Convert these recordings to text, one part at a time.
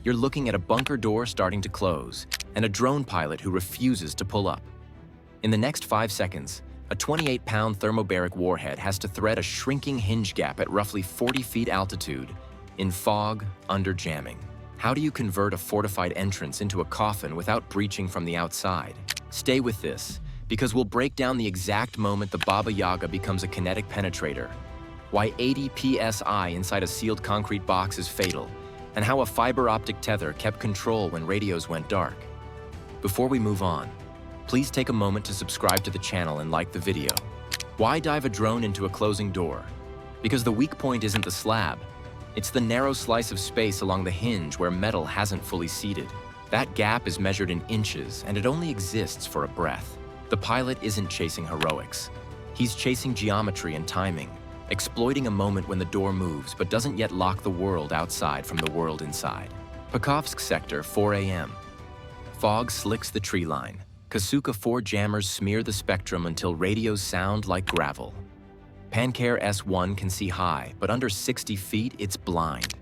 You're looking at a bunker door starting to close and a drone pilot who refuses to pull up. In the next 5 seconds, a 28-pound thermobaric warhead has to thread a shrinking hinge gap at roughly 40 feet altitude, in fog, under jamming. How do you convert a fortified entrance into a coffin without breaching from the outside? Stay with this, because we'll break down the exact moment the Baba Yaga becomes a kinetic penetrator, why 80 psi inside a sealed concrete box is fatal, and how a fiber-optic tether kept control when radios went dark. Before we move on, please take a moment to subscribe to the channel and like the video. Why dive a drone into a closing door? Because the weak point isn't the slab. It's the narrow slice of space along the hinge where metal hasn't fully seated. That gap is measured in inches, and it only exists for a breath. The pilot isn't chasing heroics. He's chasing geometry and timing, exploiting a moment when the door moves but doesn't yet lock the world outside from the world inside. Pokrovsk sector, 4 a.m. Fog slicks the tree line. Kasuka 4 jammers smear the spectrum until radios sound like gravel. Pancare S1 can see high, but under 60 feet, it's blind.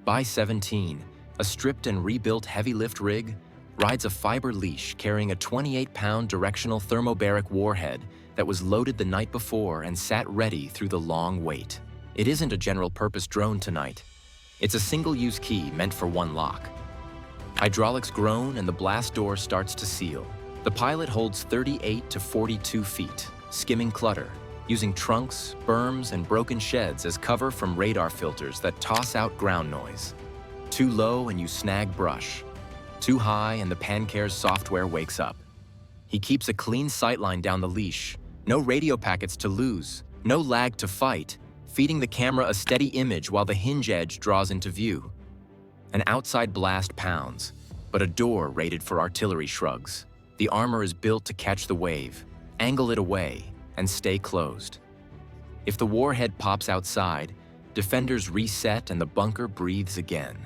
By 17, a stripped and rebuilt heavy lift rig rides a fiber leash carrying a 28-pound directional thermobaric warhead that was loaded the night before and sat ready through the long wait. It isn't a general-purpose drone tonight. It's a single-use key meant for one lock. Hydraulics groan and the blast door starts to seal. The pilot holds 38 to 42 feet, skimming clutter, using trunks, berms, and broken sheds as cover from radar filters that toss out ground noise. Too low and you snag brush. Too high and the Pancare's software wakes up. He keeps a clean sightline down the leash, no radio packets to lose, no lag to fight, feeding the camera a steady image while the hinge edge draws into view. An outside blast pounds, but a door rated for artillery shrugs. The armor is built to catch the wave, angle it away, and stay closed. If the warhead pops outside, defenders reset and the bunker breathes again.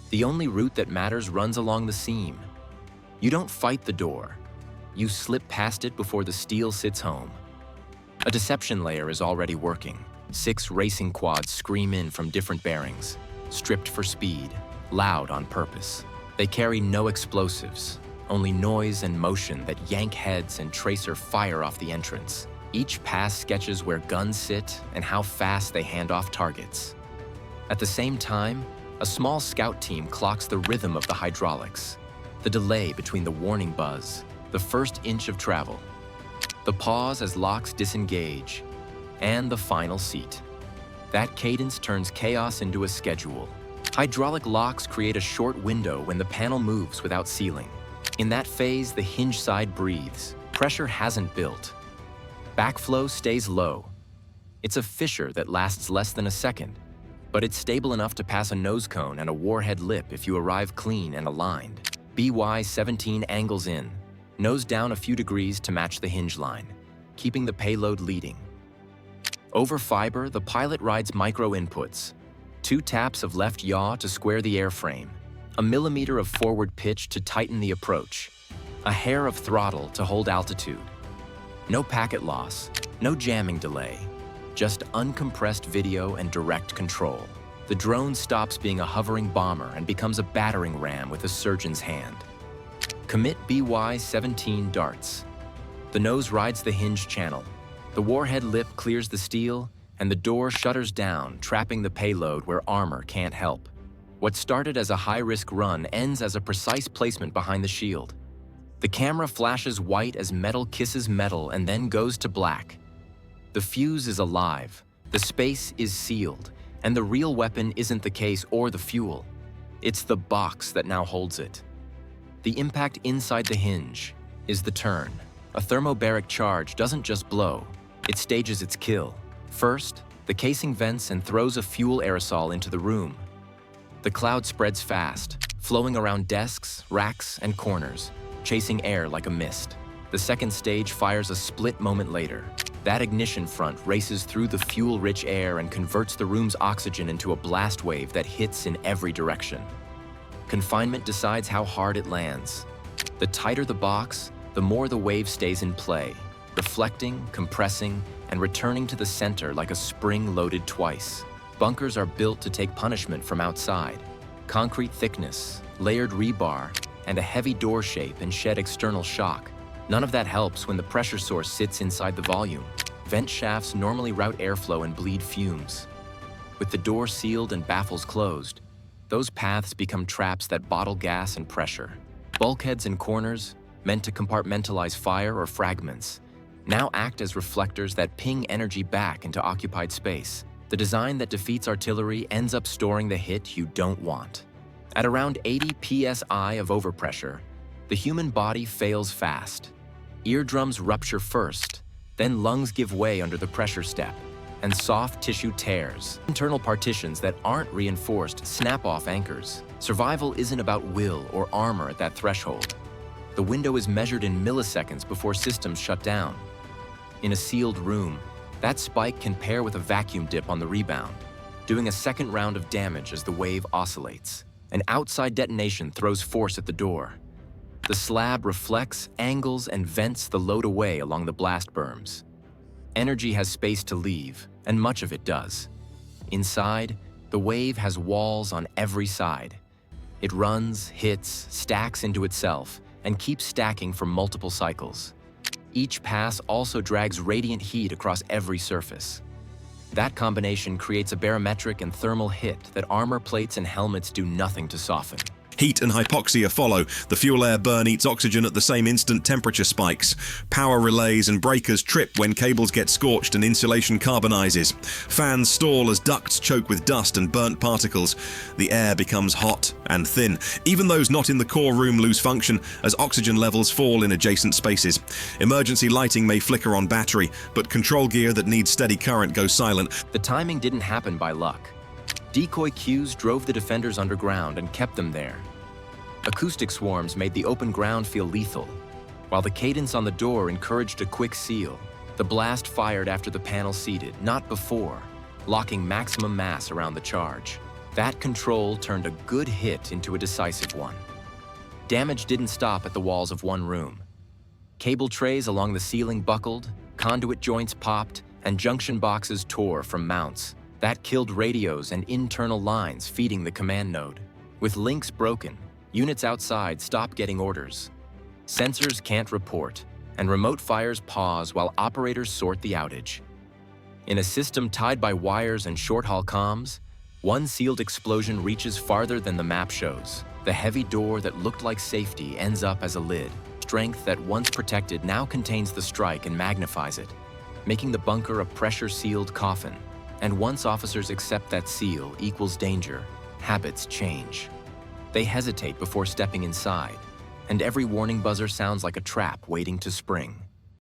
The only route that matters runs along the seam. You don't fight the door. You slip past it before the steel sits home. A deception layer is already working. 6 racing quads scream in from different bearings, stripped for speed, loud on purpose. They carry no explosives, only noise and motion that yank heads and tracer fire off the entrance. Each pass sketches where guns sit and how fast they hand off targets. At the same time, a small scout team clocks the rhythm of the hydraulics, the delay between the warning buzz, the first inch of travel, the pause as locks disengage, and the final seat. That cadence turns chaos into a schedule. Hydraulic locks create a short window when the panel moves without sealing. In that phase, the hinge side breathes. Pressure hasn't built. Backflow stays low. It's a fissure that lasts less than a second, but it's stable enough to pass a nose cone and a warhead lip if you arrive clean and aligned. BY-17 angles in, nose down a few degrees to match the hinge line, keeping the payload leading. Over fiber, the pilot rides micro inputs. 2 taps of left yaw to square the airframe, a millimeter of forward pitch to tighten the approach, a hair of throttle to hold altitude. No packet loss, no jamming delay, just uncompressed video and direct control. The drone stops being a hovering bomber and becomes a battering ram with a surgeon's hand. Commit BY-17 darts. The nose rides the hinge channel. The warhead lip clears the steel, and the door shutters down, trapping the payload where armor can't help. What started as a high-risk run ends as a precise placement behind the shield. The camera flashes white as metal kisses metal and then goes to black. The fuse is alive, the space is sealed, and the real weapon isn't the case or the fuel. It's the box that now holds it. The impact inside the hinge is the turn. A thermobaric charge doesn't just blow, it stages its kill. First, the casing vents and throws a fuel aerosol into the room. The cloud spreads fast, flowing around desks, racks, and corners, chasing air like a mist. The second stage fires a split moment later. That ignition front races through the fuel-rich air and converts the room's oxygen into a blast wave that hits in every direction. Confinement decides how hard it lands. The tighter the box, the more the wave stays in play, reflecting, compressing, and returning to the center like a spring loaded twice. Bunkers are built to take punishment from outside. Concrete thickness, layered rebar, and a heavy door shape and shed external shock. None of that helps when the pressure source sits inside the volume. Vent shafts normally route airflow and bleed fumes. With the door sealed and baffles closed, those paths become traps that bottle gas and pressure. Bulkheads and corners, meant to compartmentalize fire or fragments, now act as reflectors that ping energy back into occupied space. The design that defeats artillery ends up storing the hit you don't want. At around 80 psi of overpressure, the human body fails fast. Eardrums rupture first, then lungs give way under the pressure step, and soft tissue tears. Internal partitions that aren't reinforced snap off anchors. Survival isn't about will or armor at that threshold. The window is measured in milliseconds before systems shut down. In a sealed room, that spike can pair with a vacuum dip on the rebound, doing a second round of damage as the wave oscillates. An outside detonation throws force at the door. The slab reflects, angles, and vents the load away along the blast berms. Energy has space to leave, and much of it does. Inside, the wave has walls on every side. It runs, hits, stacks into itself, and keeps stacking for multiple cycles. Each pass also drags radiant heat across every surface. That combination creates a barometric and thermal hit that armor plates and helmets do nothing to soften. Heat and hypoxia follow. The fuel-air burn eats oxygen at the same instant. Temperature spikes. Power relays and breakers trip when cables get scorched and insulation carbonizes. Fans stall as ducts choke with dust and burnt particles. The air becomes hot and thin. Even those not in the core room lose function as oxygen levels fall in adjacent spaces. Emergency lighting may flicker on battery, but control gear that needs steady current goes silent. The timing didn't happen by luck. Decoy cues drove the defenders underground and kept them there. Acoustic swarms made the open ground feel lethal, while the cadence on the door encouraged a quick seal. The blast fired after the panel seated, not before, locking maximum mass around the charge. That control turned a good hit into a decisive one. Damage didn't stop at the walls of one room. Cable trays along the ceiling buckled, conduit joints popped, and junction boxes tore from mounts. That killed radios and internal lines feeding the command node. With links broken, units outside stop getting orders. Sensors can't report, and remote fires pause while operators sort the outage. In a system tied by wires and short-haul comms, one sealed explosion reaches farther than the map shows. The heavy door that looked like safety ends up as a lid. Strength that once protected now contains the strike and magnifies it, making the bunker a pressure-sealed coffin. And once officers accept that seal equals danger, habits change. They hesitate before stepping inside, and every warning buzzer sounds like a trap waiting to spring.